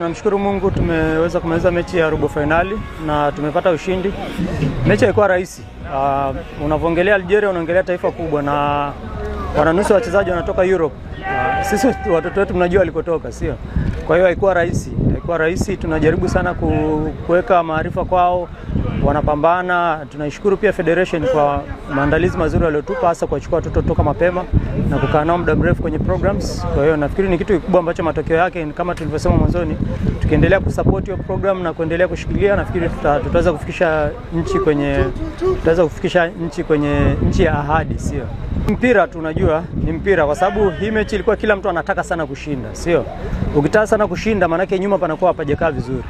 Namshukuru Mungu tumeweza kumaliza mechi ya robo finali na tumepata ushindi. Mechi ilikuwa rahisi. Unavyoongelea Algeria unaongelea taifa kubwa na wananusu wachezaji wanatoka Europe. Sisi watoto wetu mnajua alikotoka, sio? Kwa hiyo haikuwa rahisi. Haikuwa rahisi, tunajaribu sana kuweka maarifa kwao. Wanapambana. Tunaishukuru pia Federation kwa maandalizi mazuri waliotupa, hasa kwa kuchukua watoto kutoka mapema na kukaa nao muda mrefu kwenye programs. Kwa hiyo nafikiri ni kitu kikubwa ambacho matokeo yake kama tulivyosema mwanzoni, tukiendelea kusupport hiyo program na kuendelea kushikilia, nafikiri tutaweza kufikisha nchi kwenye nchi ya ahadi, sio? Mpira tunajua ni mpira, kwa sababu hii mechi ilikuwa kila mtu anataka sana kushinda, sio? Ukitaka sana kushinda maana yake nyuma panakuwa hapajakaa vizuri,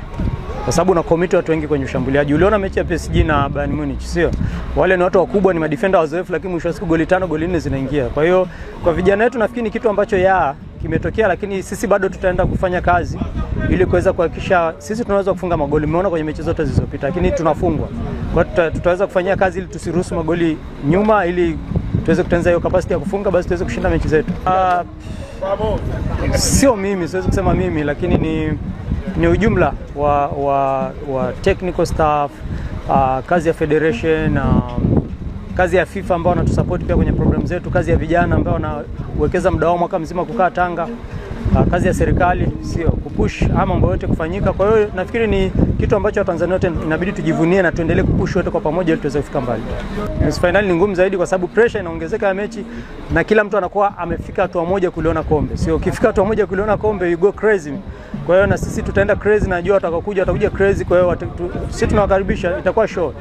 kwa sababu na commit watu wengi kwenye ushambuliaji. Uliona mechi ya PSG na Bayern Munich, sio? Wale ni watu wakubwa, ni madefender wazoefu, lakini mwisho wa siku goli 5 goli 4 zinaingia. Kwa hiyo kwa vijana wetu nafikiri ni kitu ambacho kimetokea, lakini sisi bado tutaenda kufanya kazi ili kuweza kuhakikisha sisi tunaweza kufunga magoli. Umeona kwenye mechi zote zilizopita, lakini tunafungwa. Kwa hiyo tutaweza kufanyia kazi ili tusiruhusu magoli nyuma, ili tuweze kutengeneza hiyo capacity ya kufunga, basi tuweze kushinda mechi zetu. Sio mimi, siwezi kusema mimi, lakini ni ujumla wa technical staff, kazi ya Federation, kazi ya FIFA ambao wanatusupport pia kwenye program zetu, kazi ya vijana ambao wanawekeza muda wao mwaka mzima kukaa Tanga, kazi ya serikali, sio kupush mambo yote kufanyika. Kwa hiyo nafikiri ni kitu ambacho Tanzania wote inabidi tujivunie na tuendelee kupush wote kwa pamoja ili tuweze kufika mbali. Nusu finali ni ngumu zaidi kwa sababu pressure inaongezeka ya mechi na kila mtu anakuwa amefika hatua moja kuliona kombe. Sio ukifika hatua moja kuliona kombe you go crazy. Kwa hiyo na sisi tutaenda crazy, najua watakuja crazy. Kwa hiyo sisi tunawakaribisha, itakuwa show.